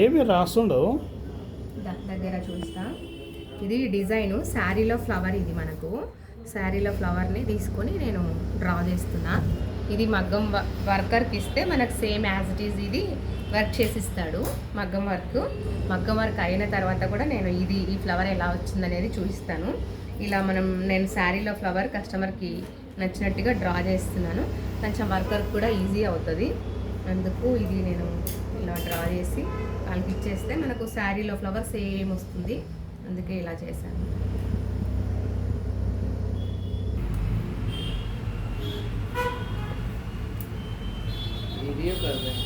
ఏమి రాస్తుండవు దగ్గర చూస్తా. ఇది డిజైను శారీలో ఫ్లవర్. ఇది మనకు శారీలో ఫ్లవర్ని తీసుకొని నేను డ్రా చేస్తున్నా. ఇది మగ్గం వర్కర్కి ఇస్తే మనకు సేమ్ యాజ్ ఇట్ ఈజ్ ఇది వర్క్ చేసిస్తాడు. మగ్గం వర్క్ అయిన తర్వాత కూడా నేను ఈ ఫ్లవర్ ఎలా వచ్చిందనేది చూపిస్తాను. ఇలా నేను శారీలో ఫ్లవర్ కస్టమర్కి నచ్చినట్టుగా డ్రా చేస్తున్నాను. కొంచెం వర్కర్ కూడా ఈజీ అవుతుంది. అందుకు ఇది నేను ఇలా డ్రా చేసి వాళ్ళకి ఇచ్చేస్తే మనకు శారీలో ఫ్లవర్ సేమ్ వస్తుంది. అందుకే ఇలా చేశాను. वीडियो कर रहे हैं।